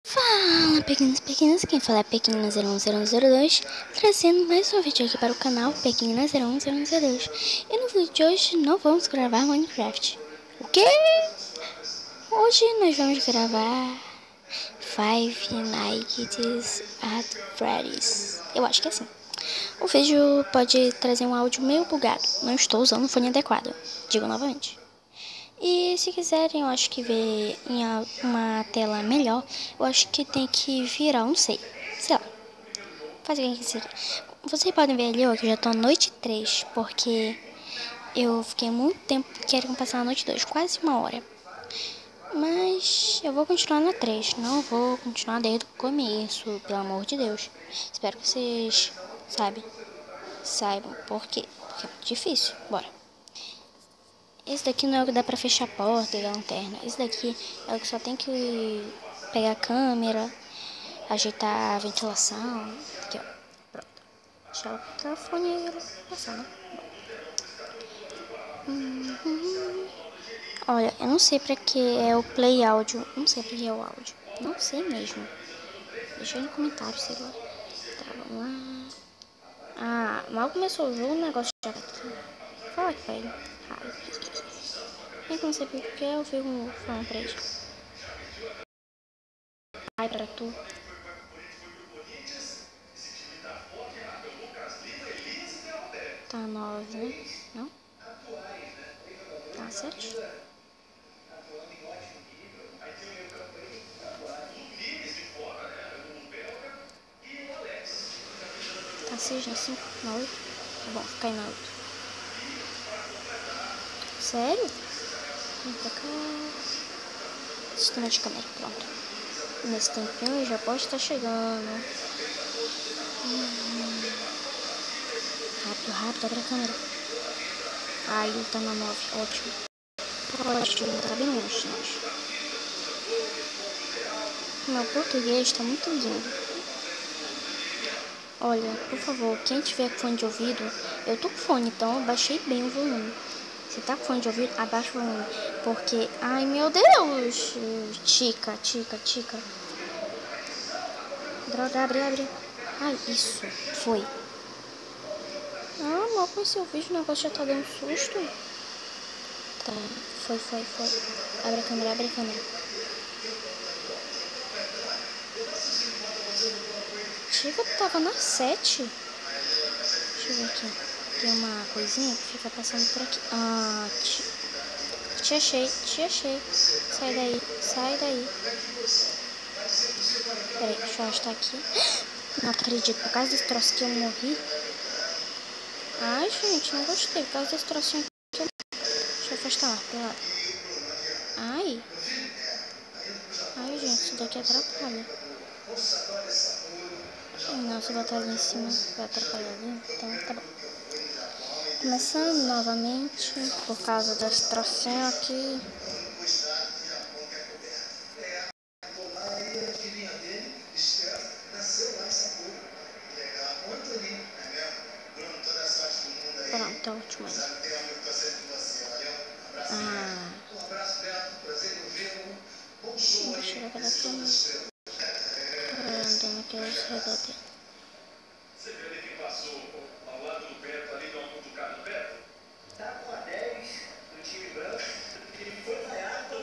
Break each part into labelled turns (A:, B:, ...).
A: Fala, pequenos, quem fala é Pequenina010102, trazendo mais um vídeo aqui para o canal Pequenina010102. E no vídeo de hoje não vamos gravar Minecraft. O quê? Hoje nós vamos gravar Five Nights at Freddy's. Eu acho que é assim. O vídeo pode trazer um áudio meio bugado, não estou usando o fone adequado, digo novamente. E se quiserem, eu acho que ver em uma tela melhor, eu acho que tem que virar, não sei lá, fazer o que quiser. Vocês podem ver ali, ó, que eu já tô na noite 3, porque eu fiquei muito tempo querendo passar na noite 2, quase uma hora. Mas eu vou continuar na 3, não vou continuar desde o começo, pelo amor de Deus. Espero que vocês saibam por quê, porque é muito difícil. Bora. Esse daqui não é o que dá pra fechar a porta e a lanterna. Esse daqui é o que só tem que pegar a câmera, ajeitar a ventilação. Aqui, ó. Pronto. Deixar o microfone e ele passar, né? Olha, eu não sei pra que é o play áudio. Não sei pra que é o áudio. Não sei mesmo. Deixa aí no comentário, sei lá. Tá, vamos lá. Ah, mal começou o jogo, o negócio já tá aqui. Fala aqui pra ele. Eu não sei porque eu fico falando pra ele. Ai, pra tu. Tá 9, né? Não? Tá 7? Tá 6, né? 5, na 8? Tá bom, fica aí na 8. Sério? Vem pra cá. Sistema de câmera, pronto. Nesse tempinho já pode estar chegando. Rápido, abre a câmera. Aí ele tá na 9, ótimo. Ótimo, tá bem longe, Meu português tá muito lindo. Olha, por favor, quem tiver fone de ouvido, eu tô com fone, então eu baixei bem o volume. Se tá com fone de ouvido, abaixa o volume. Porque, ai meu Deus, tica. Droga, abre. Ai, isso, foi. Ah, mal com esse vídeo, o negócio já tá dando susto. Tá, foi. Abre a câmera. Chica, tava na 7. Deixa eu ver aqui. Tem uma coisinha que fica passando por aqui. Ah, te achei. Sai daí. Peraí, deixa eu arrastar aqui. Não acredito, por causa desse troço que eu morri. Ai, gente, não gostei. Por causa desse trocinho aqui. Deixa eu afastar lá, pro lado. Ai, gente, isso daqui atrapalha. Não, se eu botar ali em cima, vai atrapalhar ali. Então, tá bom. Começando novamente, por causa desse trocinho aqui. Pronto, tá ótimo ainda. Deixa eu ver aqui. Andando aqui os redondinhos. Você viu ele que passou ao lado do Beto ali, deu uma cutucada no Beto? Tá com a 10 do time branco. Ele foi vaiado,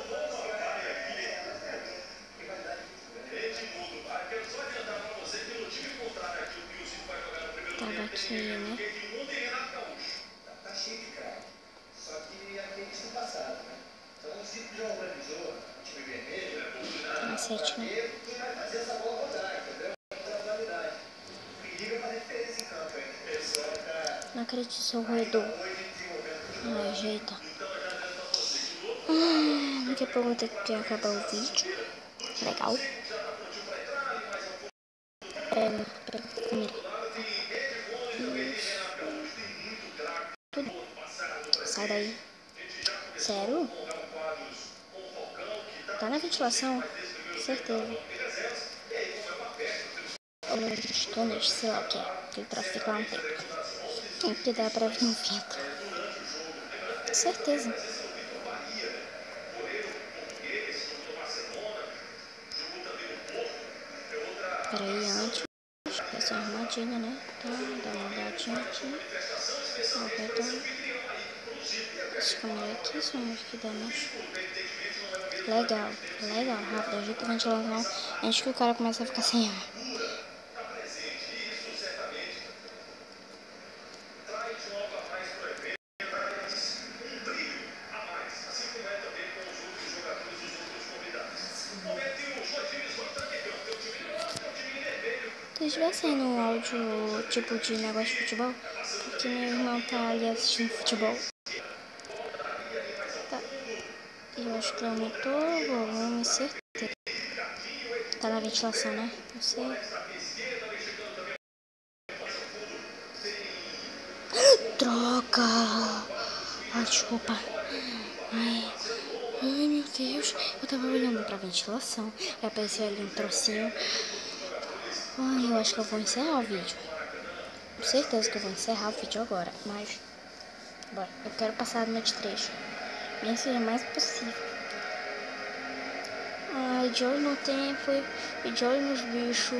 A: Edmundo, quero só adiantar pra você que no time contrário aqui, o Pilzinho vai jogar no primeiro tempo. Tava aqui, né? Edmundo e Renato Gaúcho. Tá cheio de cara. Só que aqui eles não passaram, né? Então o Zico já organizou o time vermelho. Na 7, né? Vai fazer essa bola rodar, entendeu? Não acredito, seu roedor. Ajeita. Daqui a pouco eu vou ter que acabar o vídeo. Legal. Tudo. Sai daí. Sério? Tá na ventilação? Certeza. Ou nos túneis, sei lá o que é. Aquele troço fica lá um tempo. Que dá pra vir um vento. Certeza. Peraí, antes. Essa armadilha, né? Tá, dá uma olhadinha aqui. Ok, então. Essa câmera aqui, só acho que dá mais. Legal, legal, rápido. A gente ventilação antes que o cara comece a ficar sem ar. Se estivesse saindo um áudio tipo de negócio de futebol, porque meu irmão tá ali assistindo futebol. Tá. Eu acho que aumentou o volume, certeza. Tá na ventilação, né? Não sei. Droga! Ai, desculpa. Ai, meu Deus. Eu tava olhando pra ventilação. Aí apareceu ali um trocinho. Ai, eu acho que eu vou encerrar o vídeo. Com certeza que eu vou encerrar o vídeo agora. Mas, bora. Eu quero passar a noite 3. Bem seja mais possível. Ai, de olho no tempo e de olho nos bichos.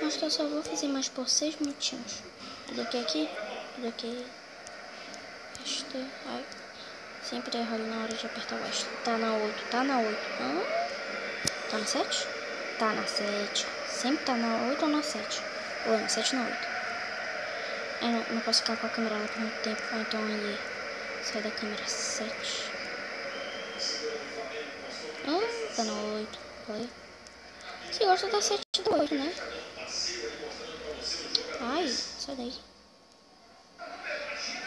A: Acho que eu só vou fazer mais por 6 minutinhos. Do que aqui? Do que este. Ai. Sempre erro ali na hora de apertar o extra. Tá na 8, tá na 8. Tá na 7? Tá na 7. Sempre tá na 8 ou na 7. Ou na 7 ou na 8. Eu não posso ficar com a câmera lá por muito tempo. Ou então ele sai da câmera 7. Tá na 8. Olha. Você gosta da 7 e da 8, né? Ai, sai daí.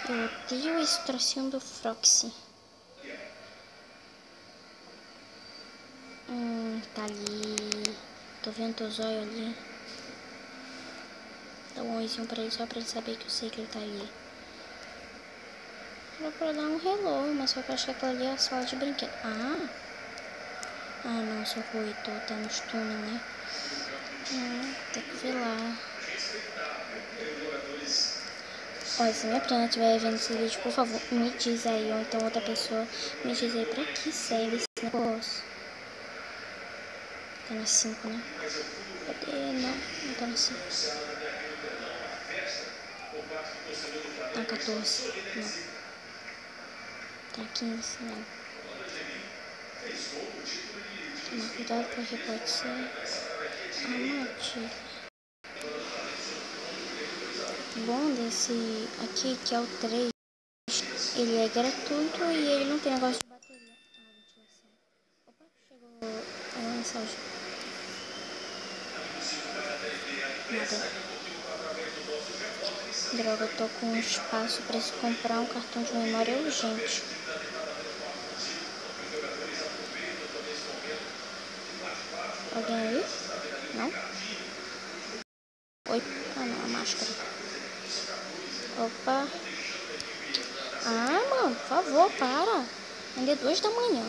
A: Eu odeio esse trocinho do Froxy. Tá ali. Tô vendo teu zóio ali. Dá um oizinho pra ele, só pra ele saber que eu sei que ele tá ali. Era pra dar um hello, mas só que eu acho que aquela ali é a sala de brinquedo. Ah, não, seu corretor tá nos túneis, né? Tem que ver lá. Olha, se minha prima estiver vendo esse vídeo, por favor, me diz aí, ou então outra pessoa, me diz aí pra que serve esse negócio. Tá na 5, né? Cadê? Não tá na 5. Tá na 14, não. Tá na 15, não. Toma cuidado porque pode ser armadilha. O bom desse aqui, que é o 3, ele é gratuito e ele não tem negócio de bateria. Ventilação. Opa, chegou a mensagem. Nada. Droga, eu tô com espaço, preciso comprar um cartão de memória urgente. Alguém aí? Não? Oi? Ah, não, a máscara. Opa. Mano, por favor, para. Ainda é 2 da manhã.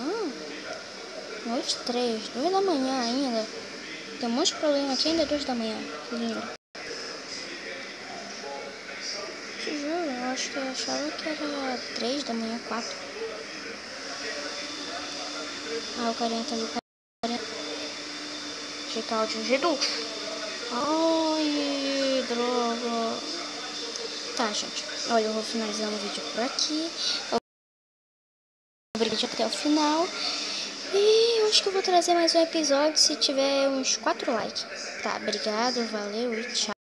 A: Noite 3, 2 da manhã ainda. Tem um monte de problema aqui, ainda é 2 da manhã. Que lindo. Te juro, eu acho que eu achava que era 3 da manhã, 4. O carinha tá ali, o carinha. Checar áudio reduz. Ai, droga. Tá, gente. Olha, eu vou finalizando o vídeo por aqui. Obrigado até o final. E eu acho que eu vou trazer mais um episódio se tiver uns 4 likes. Tá, obrigado, valeu e tchau.